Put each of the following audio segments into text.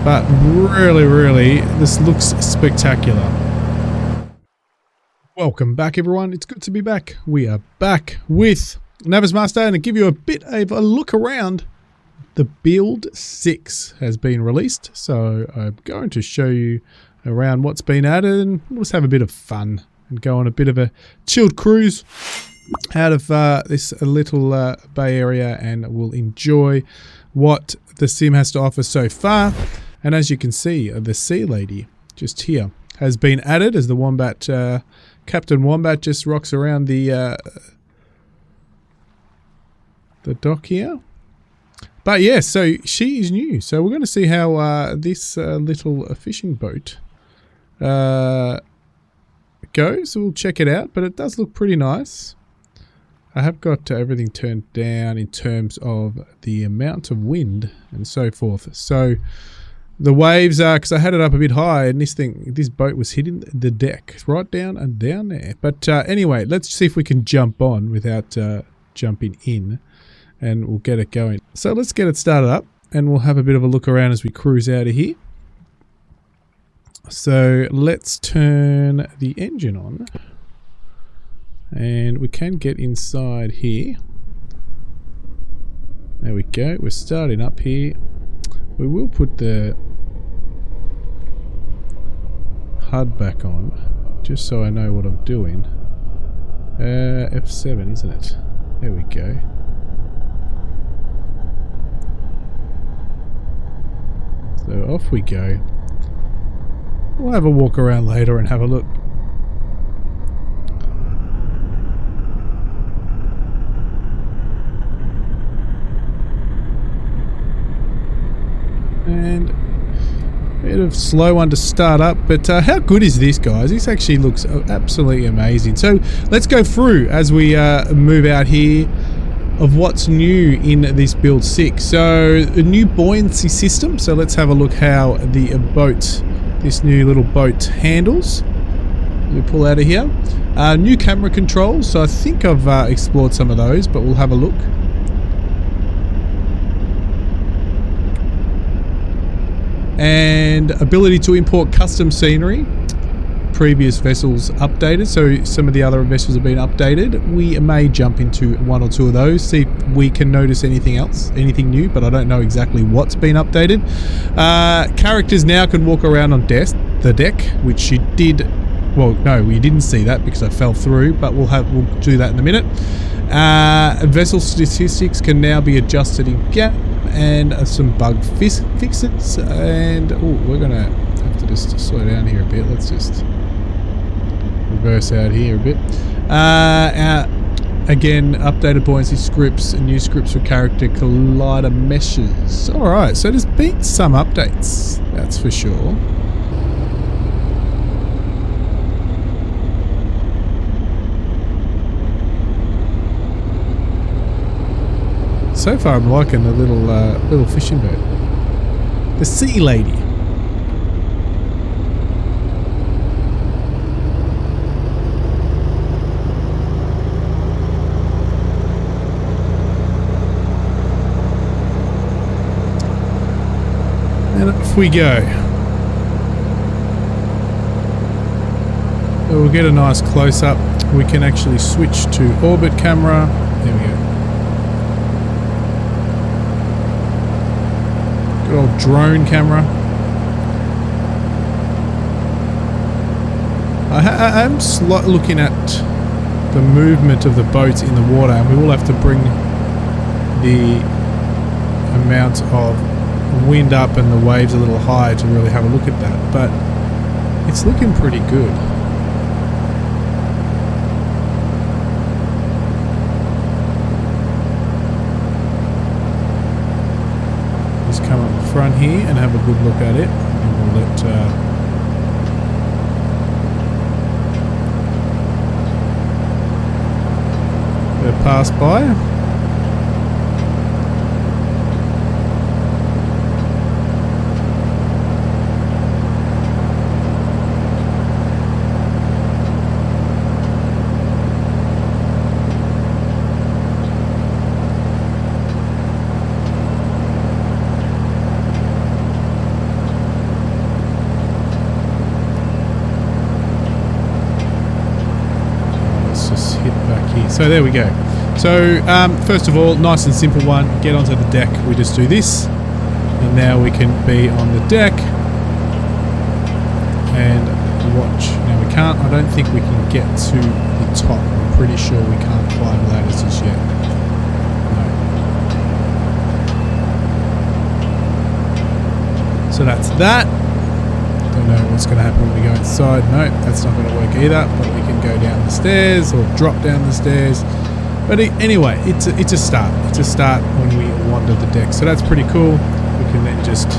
But really, this looks spectacular. Welcome back, everyone. It's good to be back. We are back with NavisMaster, and to give you a bit of a look around, the build 6 has been released. So I'm going to show you around what's been added, and we'll just have a bit of fun and go on a bit of a chilled cruise out of this little bay area, and we'll enjoy what the sim has to offer so far. And as you can see, the Sea Lady just here has been added as the Wombat. Captain Wombat just rocks around the dock here. But yeah, so she is new. So we're going to see how this little fishing boat goes. We'll check it out, but it does look pretty nice. I have got everything turned down in terms of the amount of wind and so forth. So the waves are, because I had it up a bit high, and this boat was hitting the deck right down and down there. But anyway, let's see if we can jump on without jumping in, and we'll get it going. So let's get it started up, and we'll have a bit of a look around as we cruise out of here. So let's turn the engine on, and we can get inside here. There we go. We're starting up here. We will put the HUD back on, just so I know what I'm doing. F7, isn't it? There we go. So off we go. We'll have a walk around later and have a look. And a bit of slow one to start up, but how good is this, guys? This actually looks absolutely amazing. So let's go through as we move out here of what's new in this build 6. So a new buoyancy system. So let's have a look how the boat, this new little boat, handles. We pull out of here. New camera controls. So I think I've explored some of those, but we'll have a look. And ability to import custom scenery. Previous vessels updated, so some of the other vessels have been updated. We may jump into one or two of those, see if we can notice anything else, anything new, but I don't know exactly what's been updated. Characters now can walk around on the deck, which you did. Well, no, we didn't see that because I fell through, but we'll do that in a minute. Vessel statistics can now be adjusted in GAP, and some bug fixes. And we're gonna have to just slow down here a bit. Let's just reverse out here a bit. Again, updated buoyancy scripts and new scripts for character collider meshes. Alright, so there's been some updates, that's for sure. So far I'm liking the little fishing boat. The Sea Lady. And off we go. So we'll get a nice close-up. We can actually switch to orbit camera. There we go. Good old drone camera. I am looking at the movement of the boat in the water, and we will have to bring the amount of wind up and the waves a little higher to really have a look at that, but it's looking pretty good. Just come up the front here and have a good look at it, and we'll let her pass by. So there we go. So first of all, nice and simple one. Get onto the deck. We just do this, and now we can be on the deck and watch. Now we can't. I don't think we can get to the top. I'm pretty sure we can't climb ladders just yet. No. So that's that. Don't know what's going to happen when we go inside. No, that's not going to work either. But we can go down the stairs or drop down the stairs. But anyway, it's a start. It's a start when we wander the deck. So that's pretty cool. We can then just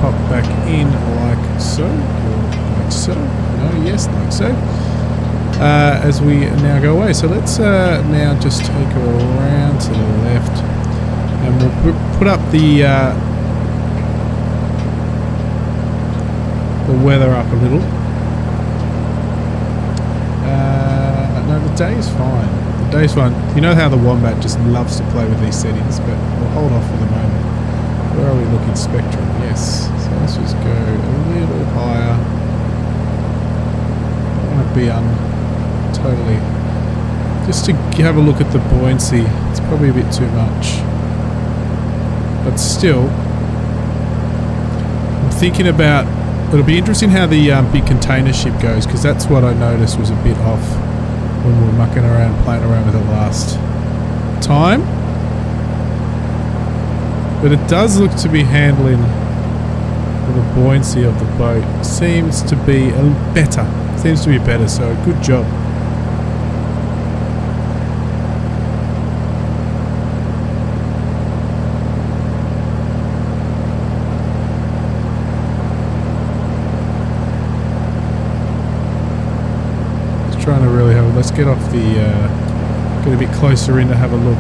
pop back in like so, or like so. No, yes, like so. As we now go away. So let's now just take her around to the left, and we'll put up the weather up a little. No, the day is fine. The day's fine. You know how the Wombat just loves to play with these settings, but we'll hold off for the moment. Where are we looking? Spectrum, yes. So let's just go a little higher. I want to be totally... Just to have a look at the buoyancy. It's probably a bit too much. But still, I'm thinking about... It'll be interesting how the big container ship goes, because that's what I noticed was a bit off when we were mucking around, playing around with it last time. But it does look to be handling the buoyancy of the boat. Seems to be better. Seems to be better, so good job. Trying to really have a... Let's get off the... get a bit closer in to have a look.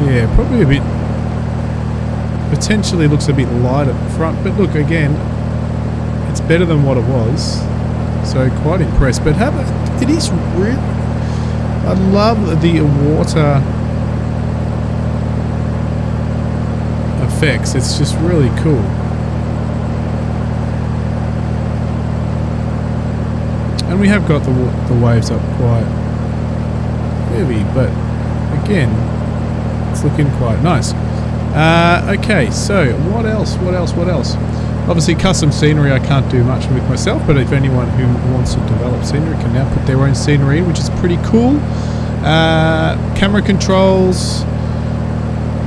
Yeah, probably a bit... Potentially looks a bit light at the front, but look, again, it's better than what it was. So quite impressed. But it is really... I love the water effects. It's just really cool. And we have got the waves up quite heavy, but again, it's looking quite nice. Okay, so what else? Obviously, custom scenery I can't do much with myself, but if anyone who wants to develop scenery can now put their own scenery in, which is pretty cool. Camera controls.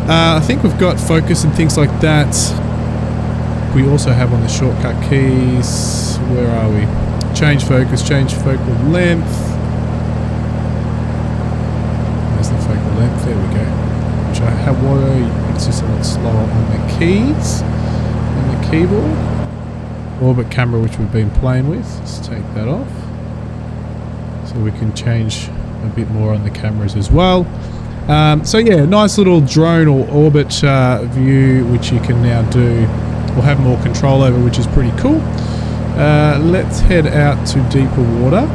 I think we've got focus and things like that. We also have on the shortcut keys. Where are we? Change focus, change focal length. There's the focal length, there we go. Which I have, it's just a lot slower on the keys, on the keyboard. Orbit camera, which we've been playing with. Let's take that off. So we can change a bit more on the cameras as well. So yeah, nice little drone or orbit view, which you can now do, or have more control over, which is pretty cool. Let's head out to deeper water.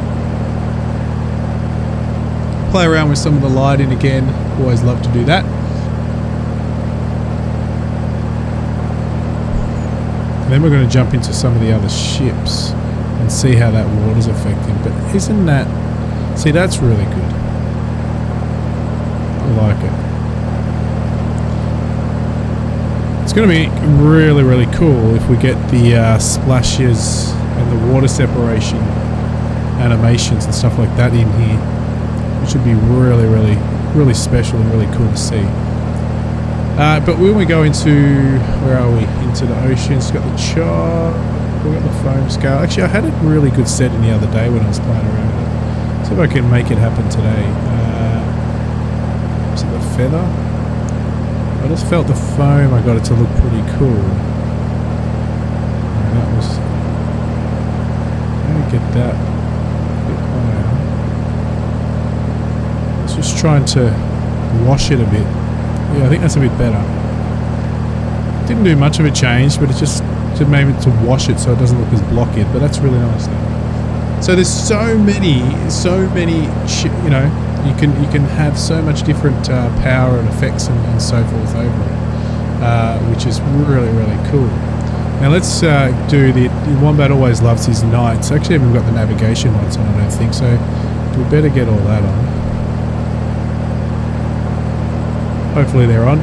Play around with some of the lighting again. Always love to do that. And then we're going to jump into some of the other ships and see how that water's affecting. But isn't that... See, that's really good. I like it. It's going to be really, really cool if we get the splashes and the water separation animations and stuff like that in here, which would be really, really, really special and really cool to see. But when we go into, where are we? Into the ocean, it's got the chart, we've got the foam scale. Actually, I had a really good setting the other day when I was playing around with it. See if I can make it happen today. Is it the feather? I just felt the foam, I got it to look pretty cool. And that was... Let me get that a bit higher. It's just trying to wash it a bit. Yeah, I think that's a bit better. Didn't do much of a change, but it just made it to wash it so it doesn't look as blocky, but that's really nice now. So there's so many, you know, you can have so much different power and effects and so forth over it, which is really, really cool. Now let's do the Wombat always loves his nights. Actually, I haven't got the navigation lights on, I don't think, so we better get all that on. Hopefully they're on.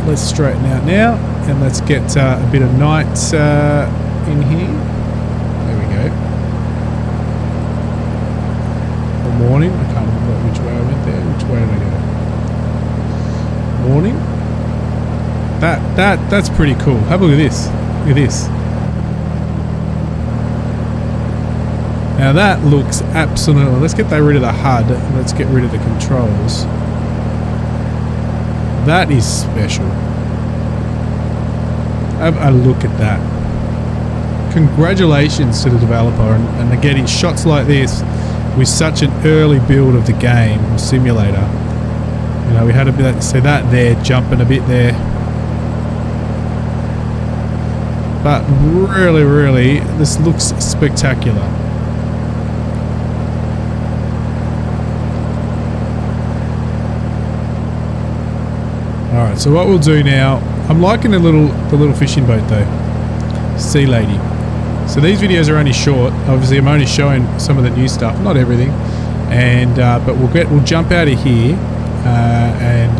Let's straighten out now, and let's get a bit of night in here. There we go. Or morning. I can't remember which way I went there. Which way did I go? Morning. That's pretty cool. Have a look at this. Look at this. Now that looks absolutely... Let's get rid of the HUD. And let's get rid of the controls. That is special. Have a look at that. Congratulations to the developer and they're getting shots like this with such an early build of the game or simulator. You know, we had a bit, so that there, jumping a bit there. But really, really, this looks spectacular. Alright, so what we'll do now, I'm liking the little fishing boat though. Sea Lady. So these videos are only short. Obviously I'm only showing some of the new stuff, not everything. And but we'll jump out of here and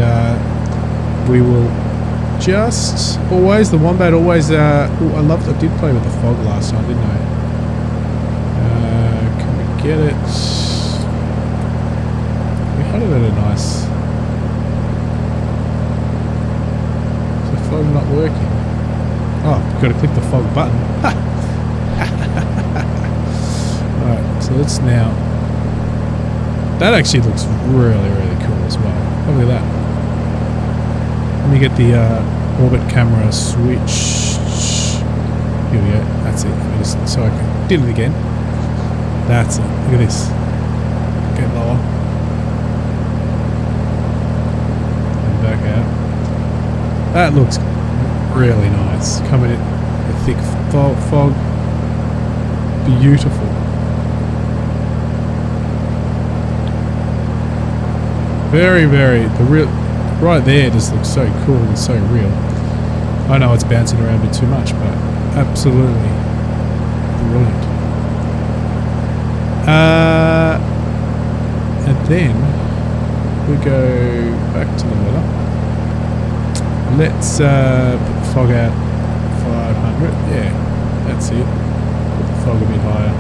we will just always, the Wombat always I did play with the fog last time, didn't I? Can we get it? We had it at a nice... Fog not working. Oh, got to click the fog button. Alright, so let's now... That actually looks really, really cool as well. Have a look at that. Let me get the orbit camera switch. Here we go. That's it. So I can... Did it again. That's it. Look at this. Get lower. And back out. That looks really nice. Coming in a thick fog. Beautiful. Very, very, right there just looks so cool and so real. I know it's bouncing around a bit too much, but absolutely brilliant. And then we go back to the weather. Let's put the fog out 500. Yeah, that's it. Put the fog a bit higher.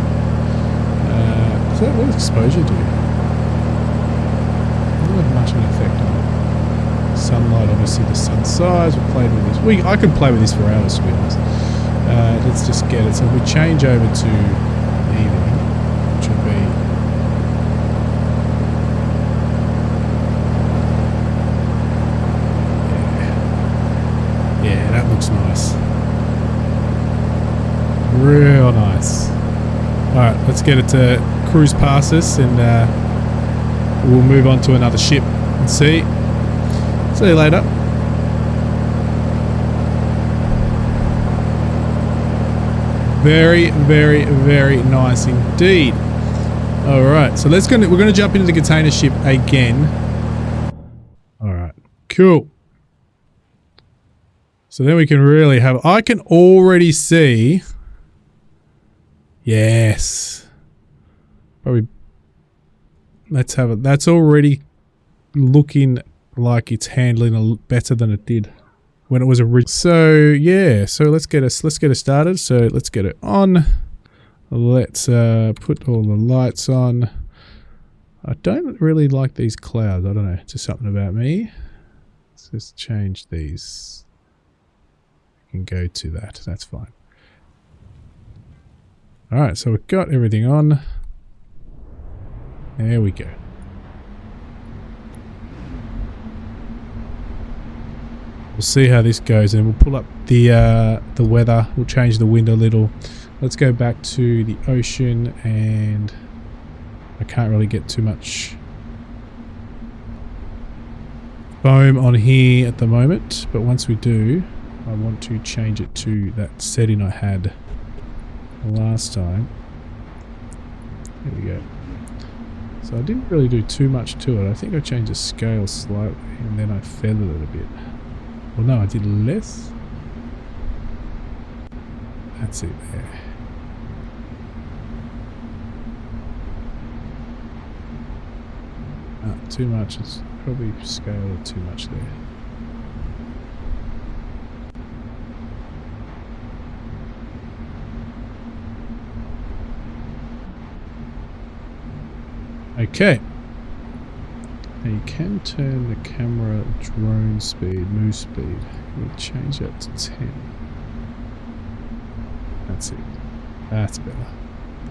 So what does exposure do? Not have much of an effect on it. Sunlight, obviously the sun size. We played with this. I could play with this for hours, to be honest. Let's just get it. So if we change over to evening, which would be... Yeah, that looks nice. Real nice. Alright, let's get it to cruise past us and we'll move on to another ship and see. See you later. Very, very, very nice indeed. Alright, so we're gonna jump into the container ship again. Alright, cool. So then we can really have... I can already see... Yes. Probably... Let's have it. That's already looking like it's handling better than it did when it was original. So, yeah. So let's get it started. So let's get it on. Let's put all the lights on. I don't really like these clouds. I don't know. It's just something about me. Let's just change these. Can go to that. That's fine. Alright, so we've got everything on. There we go. We'll see how this goes and we'll pull up the weather. We'll change the wind a little. Let's go back to the ocean and I can't really get too much foam on here at the moment, but once we do, I want to change it to that setting I had last time. There we go. So I didn't really do too much to it. I think I changed the scale slightly and then I feathered it a bit. Well, no, I did less. That's it there. Too much. It's probably scaled it too much there. Okay. Now you can turn the camera drone speed, move speed. We'll change that to 10. That's it. That's better.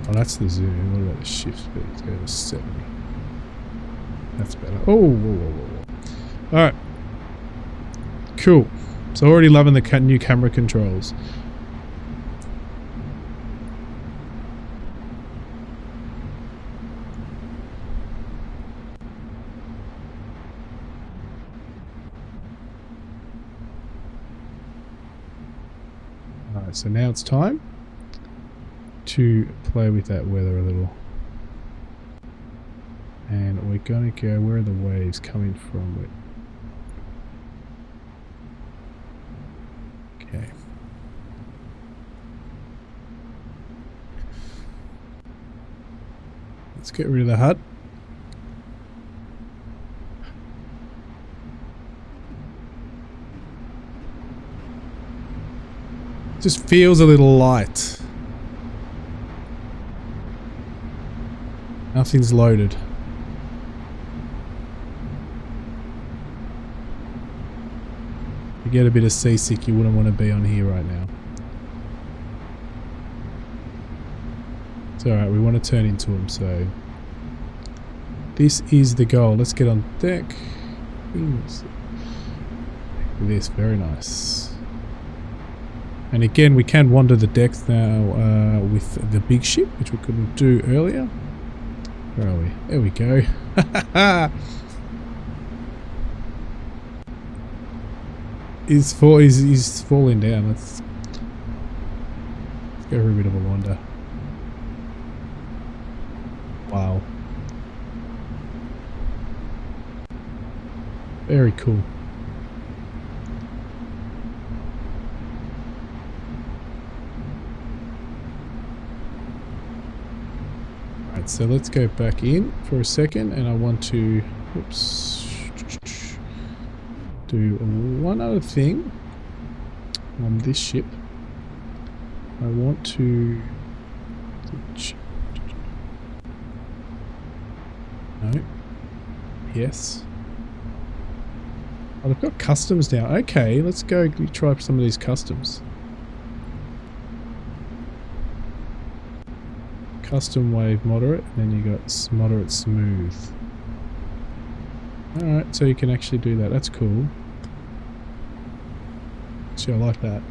Oh, that's the zoom. What about the shift speed? Let's go to 70. That's better. Oh, whoa, whoa, whoa, whoa. Alright. Cool. So already loving the new camera controls. Alright, so now it's time to play with that weather a little. And we're going to go, where are the waves coming from? Okay. Let's get rid of the HUD. Just feels a little light. Nothing's loaded. You get a bit of seasick, you wouldn't want to be on here right now. It's alright, we want to turn into them, so this is the goal. Let's get on deck. This, very nice. And again, we can wander the decks now with the big ship, which we couldn't do earlier. Where are we? There we go. He's falling down. Let's go for a bit of a wander. Wow. Very cool. Alright, so let's go back in for a second, and I want to, oops, do one other thing on this ship. I want to no, yes. Oh, they've got customs now. Okay, let's go try some of these customs. Custom wave moderate, and then you got moderate smooth. Alright, so you can actually do that. That's cool. So I like that.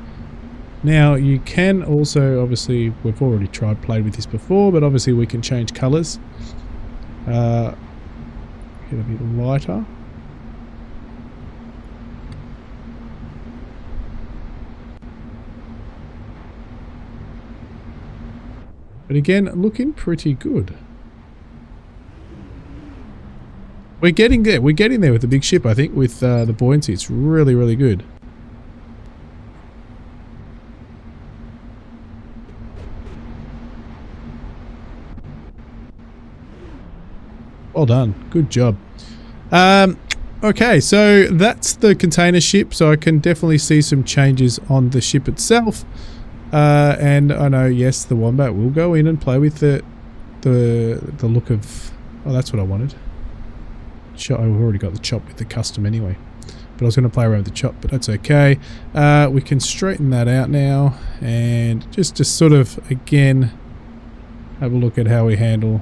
Now you can also, obviously, we've already played with this before, but obviously we can change colours. Get a bit lighter. But again, looking pretty good. We're getting there. We're getting there with the big ship, I think, with the buoyancy. It's really, really good. Well done. Good job. Okay, so that's the container ship. So I can definitely see some changes on the ship itself. And I know, yes, the Wombat will go in and play with the look of... Oh, that's what I wanted. I've already got the chop with the custom anyway. But I was going to play around with the chop, but that's okay. We can straighten that out now. And just sort of, again, have a look at how we handle...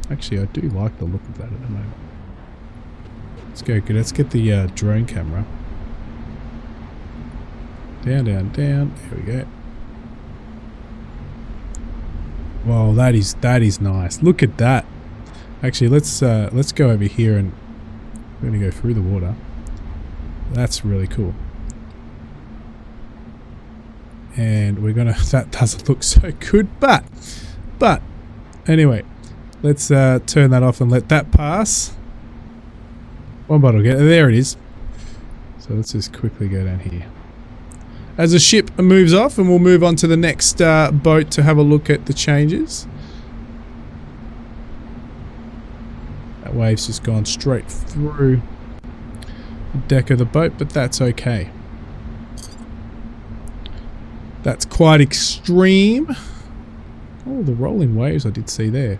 Actually, I do like the look of that at the moment. Let's go. Let's get the drone camera. Down, down, down. There we go. Wow, that is nice. Look at that. Actually, let's go over here, and we're gonna go through the water. That's really cool. And we're gonna. That doesn't look so good, but anyway, let's turn that off and let that pass. One bottle, get there. It is. So let's just quickly go down here. as the ship moves off, and we'll move on to the next boat to have a look at the changes. That wave's just gone straight through the deck of the boat, but that's okay. That's quite extreme. Oh, the rolling waves I did see there.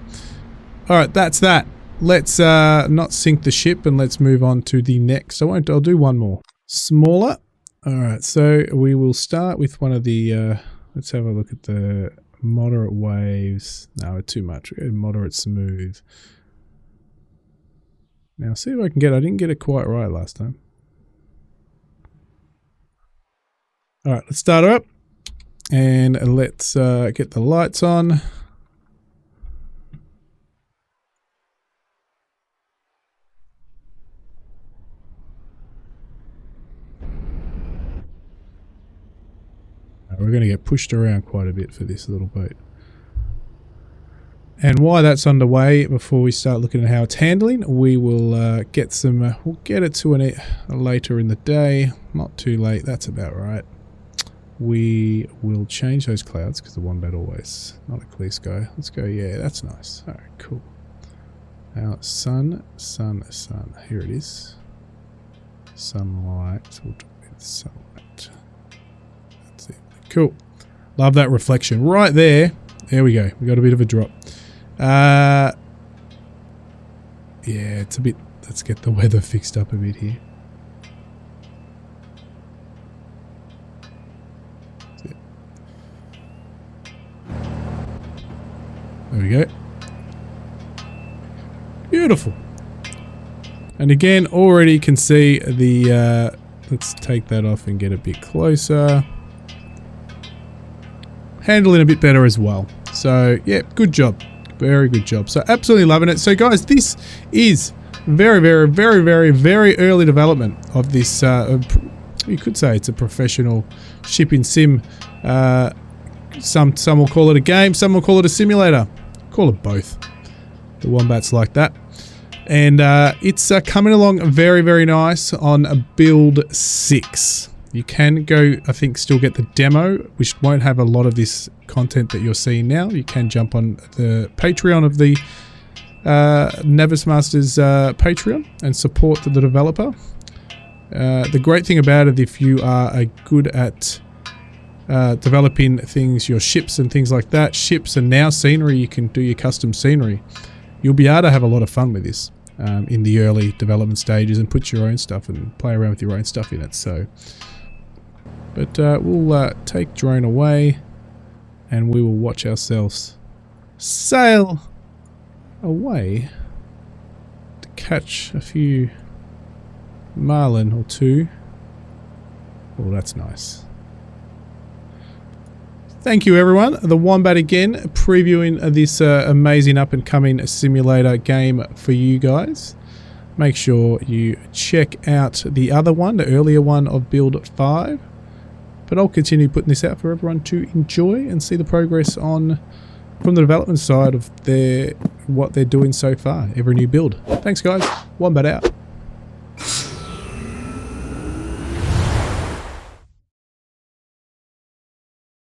Alright, that's that. Let's not sink the ship, and let's move on to the next. I'll do one more. Smaller. Alright, so we will start with one of the, let's have a look at the moderate waves. No, too much. Moderate smooth. Now, see if I can get, I didn't get it quite right last time. Alright, let's start her up. And let's get the lights on. We're going to get pushed around quite a bit for this little boat. And while that's underway, before we start looking at how it's handling, we will get some, we'll get it to later in the day. Not too late, that's about right. We will change those clouds because the wombat always, not a clear sky. Let's go, yeah, that's nice. Alright, cool. Now, sun. Here it is. Sunlight. We'll do it with sunlight. That's it. Cool. Love that reflection. Right there. There we go. We got a bit of a drop. Yeah, it's a bit, let's get the weather fixed up a bit here. There we go. Beautiful. And again, already can see the, let's take that off and get a bit closer. Handling a bit better as well. So, yeah, good job. Very good job. So, absolutely loving it. So, guys, this is very, very, very, very, very early development of this, you could say it's a professional shipping sim. Some will call it a game, some will call it a simulator. Call it both. The Wombat's like that. And it's coming along very, very nice on build 6. You can go, I think, still get the demo, which won't have a lot of this content that you're seeing now. You can jump on the Patreon of the NavisMaster's Patreon and support the developer. The great thing about it, if you are good at developing things, your ships and things like that, ships and now scenery, you can do your custom scenery. You'll be able to have a lot of fun with this in the early development stages and put your own stuff and play around with your own stuff in it. So, but we'll take drone away and we will watch ourselves sail away to catch a few marlin or two. Oh, that's nice. Thank you, everyone. The Wombat again, previewing this amazing up-and-coming simulator game for you guys. Make sure you check out the other one, the earlier one of Build 5. But I'll continue putting this out for everyone to enjoy and see the progress on from the development side of what they're doing so far. Every new build. Thanks, guys. Wombat out.